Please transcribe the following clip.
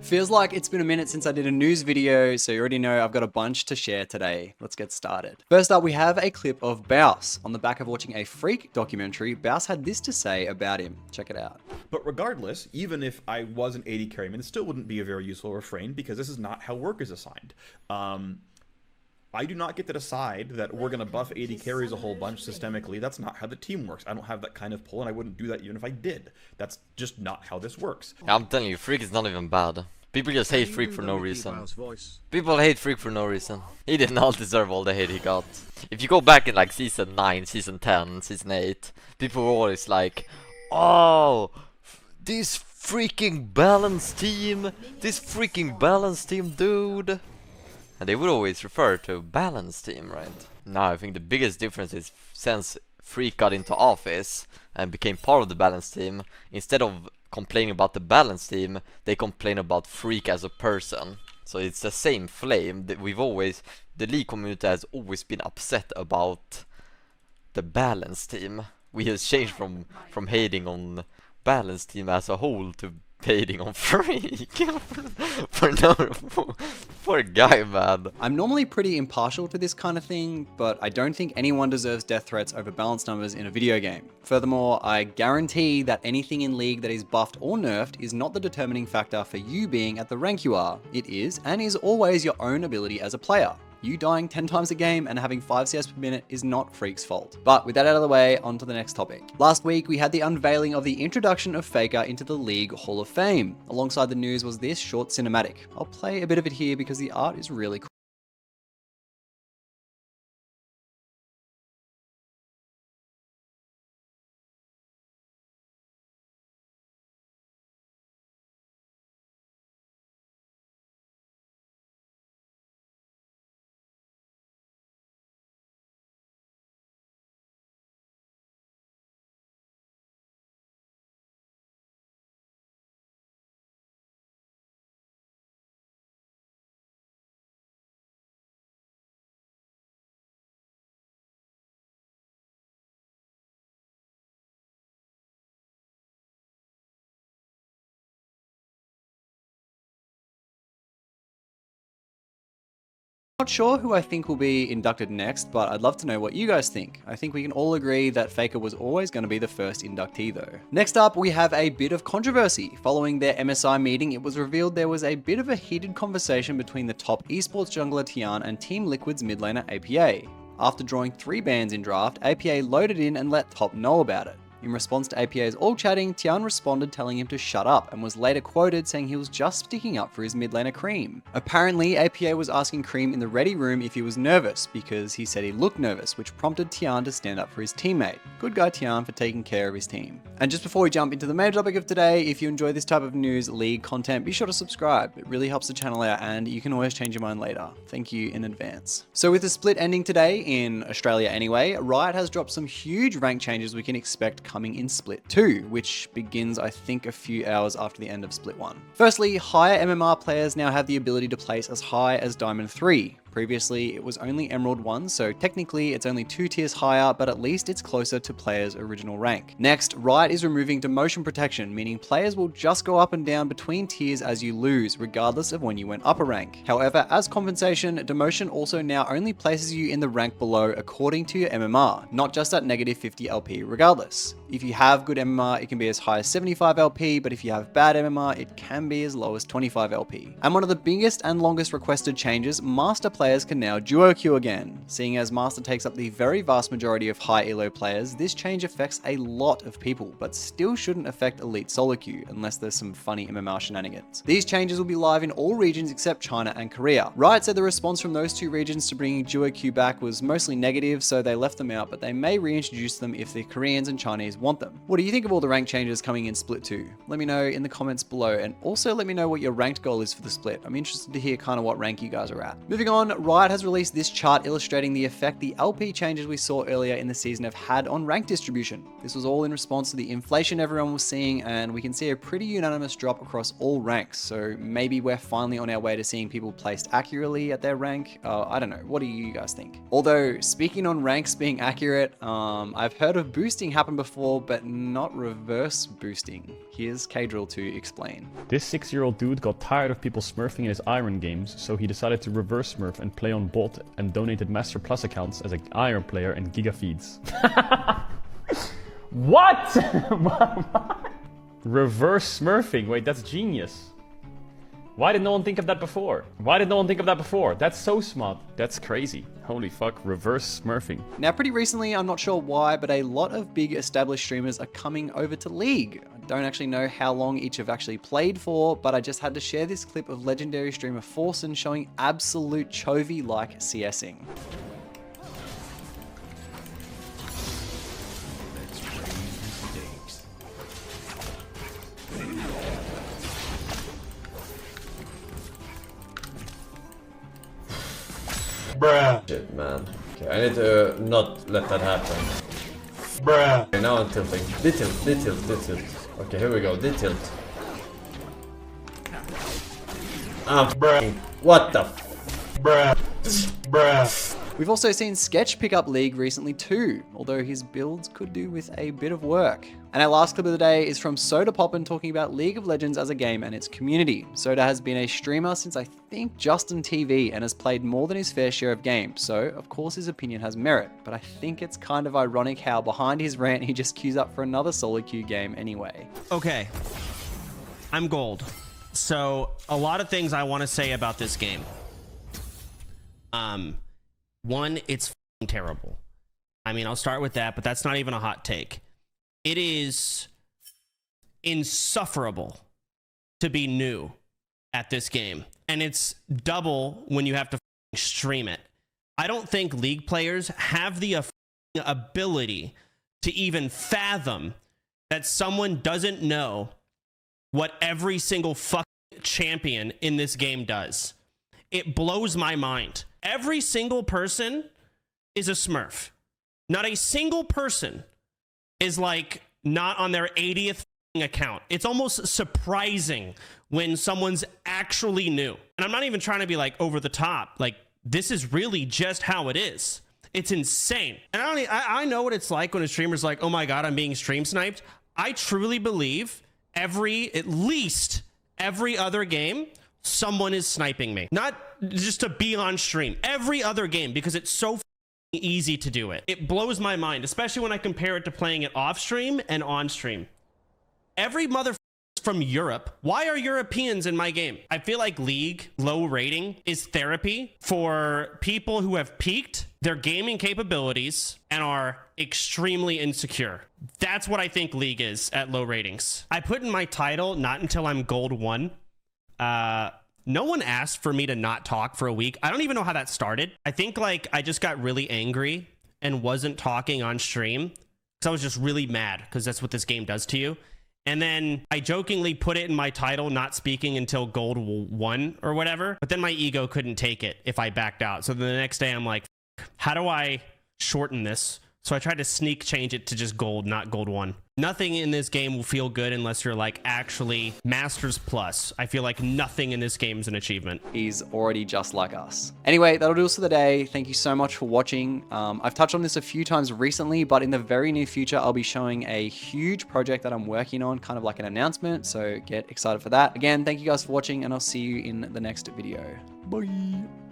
Feels like it's been a minute since I did a news video, so you already know I've got a bunch to share today. Let's get started. First up, we have a clip of Baus. On the back of watching a Phreak documentary, Baus had this to say about him. Check it out. But regardless, even if I was an AD carryman, it still wouldn't be a very useful refrain because this is not how work is assigned. I do not get to decide that we're going to buff AD carries a whole bunch systemically. That's not how the team works. I don't have that kind of pull, and I wouldn't do that even if I did. That's just not how this works. I'm telling you, Phreak is not even bad. People just hate Phreak for no reason. People hate Phreak for no reason. He did not deserve all the hate he got. If you go back in like Season 9, Season 10, Season 8, people were always like, oh, this freaking balanced team, dude. And they would always refer to balanced team, right? Now I think the biggest difference is since Phreak got into office and became part of the balanced team, instead of complaining about the balanced team, they complain about Phreak as a person. So it's the same flame that the league community has always been upset about the balanced team. We have changed from hating on balanced team as a whole to hating on Phreak. Poor guy, man. I'm normally pretty impartial to this kind of thing, but I don't think anyone deserves death threats over balanced numbers in a video game. Furthermore, I guarantee that anything in League that is buffed or nerfed is not the determining factor for you being at the rank you are. It is, and is always, your own ability as a player. You dying 10 times a game and having 5 CS per minute is not Phreak's fault. But with that out of the way, on to the next topic. Last week, we had the unveiling of the introduction of Faker into the League Hall of Fame. Alongside the news was this short cinematic. I'll play a bit of it here because the art is really cool. Not sure who I think will be inducted next, but I'd love to know what you guys think. I think we can all agree that Faker was always going to be the first inductee though. Next up, we have a bit of controversy. Following their MSI meeting, it was revealed there was a bit of a heated conversation between the top esports jungler Tian and Team Liquid's mid laner APA. After drawing 3 bans in draft, APA loaded in and let top know about it. In response to APA's all chatting, Tian responded telling him to shut up and was later quoted saying he was just sticking up for his mid laner Cream. Apparently, APA was asking Cream in the ready room if he was nervous because he said he looked nervous, which prompted Tian to stand up for his teammate. Good guy Tian for taking care of his team. And just before we jump into the main topic of today, if you enjoy this type of news league content, be sure to subscribe. It really helps the channel out and you can always change your mind later. Thank you in advance. So with the split ending today, in Australia anyway, Riot has dropped some huge rank changes we can expect coming in Split 2, which begins I think a few hours after the end of Split 1. Firstly, higher MMR players now have the ability to place as high as Diamond 3. Previously, it was only Emerald 1, so technically it's only 2 tiers higher, but at least it's closer to players' original rank. Next, Riot is removing demotion protection, meaning players will just go up and down between tiers as you lose, regardless of when you went up a rank. However, as compensation, demotion also now only places you in the rank below according to your MMR, not just at negative 50 LP regardless. If you have good MMR, it can be as high as 75 LP, but if you have bad MMR, it can be as low as 25 LP. And one of the biggest and longest requested changes, Master players can now duo queue again. Seeing as Master takes up the very vast majority of high elo players, this change affects a lot of people, but still shouldn't affect Elite solo queue, unless there's some funny MMR shenanigans. These changes will be live in all regions except China and Korea. Riot said the response from those 2 regions to bringing duo queue back was mostly negative, so they left them out, but they may reintroduce them if the Koreans and Chinese want them. What do you think of all the rank changes coming in Split 2? Let me know in the comments below, and also let me know what your ranked goal is for the split. I'm interested to hear kind of what rank you guys are at. Moving on, Riot has released this chart illustrating the effect the LP changes we saw earlier in the season have had on rank distribution. This was all in response to the inflation everyone was seeing, and we can see a pretty unanimous drop across all ranks, so maybe we're finally on our way to seeing people placed accurately at their rank. I don't know, what do you guys think? Although, speaking on ranks being accurate, I've heard of boosting happen before before, but not reverse boosting. Here's K-Drill to explain. This 6-year-old dude got tired of people smurfing in his Iron games, so he decided to reverse smurf and play on bot and donated Master Plus accounts as an Iron player and Giga feeds. What? Reverse smurfing, wait, that's genius. Why did no one think of that before? Why did no one think of that before? That's so smart. That's crazy. Holy fuck, reverse smurfing. Now, pretty recently, I'm not sure why, but a lot of big established streamers are coming over to League. I don't actually know how long each have actually played for, but I just had to share this clip of legendary streamer Forsen showing absolute Chovy-like CSing. Bruh. Shit, man. Okay, I need to not let that happen. Bruh. Okay, now I'm tilting. D-tilt, D-tilt, D-tilt. Okay, here we go. D-tilt. Bruh. What the f? Bruh. Bruh. We've also seen Sketch pick up League recently too, although his builds could do with a bit of work. And our last clip of the day is from Sodapoppin talking about League of Legends as a game and its community. Soda has been a streamer since I think Justin TV and has played more than his fair share of games, so of course his opinion has merit, but I think it's kind of ironic how behind his rant he just queues up for another solo queue game anyway. Okay, I'm gold. So a lot of things I want to say about this game. One, it's terrible. I mean, I'll start with that, but that's not even a hot take. It is insufferable to be new at this game. And it's double when you have to stream it. I don't think League players have the ability to even fathom that someone doesn't know what every single champion in this game does. It blows my mind. Every single person is a smurf. Not a single person is like not on their 80th account. It's almost surprising when someone's actually new. And I'm not even trying to be like over the top. Like, this is really just how it is. It's insane. And I know what it's like when a streamer's like, oh my God, I'm being stream sniped. I truly believe at least every other game, someone is sniping me. Not just to be on stream. Every other game, because it's so easy to do it. It blows my mind, especially when I compare it to playing it off stream and on stream. Every mother from Europe. Why are Europeans in my game? I feel like League low rating is therapy for people who have peaked their gaming capabilities and are extremely insecure. That's what I think League is at low ratings. I put in my title, not until I'm gold 1. No one asked for me to not talk for a week. I don't even know how that started. I think like I just got really angry and wasn't talking on stream because I was just really mad because that's what this game does to you. And then I jokingly put it in my title, not speaking until gold 1 or whatever. But then my ego couldn't take it if I backed out. So the next day I'm like, how do I shorten this? So I tried to sneak change it to just gold, not gold 1. Nothing in this game will feel good unless you're like actually Masters Plus. I feel like nothing in this game is an achievement. He's already just like us. Anyway, that'll do us for the day. Thank you so much for watching. I've touched on this a few times recently, but in the very near future, I'll be showing a huge project that I'm working on, kind of like an announcement. So get excited for that. Again, thank you guys for watching and I'll see you in the next video. Bye.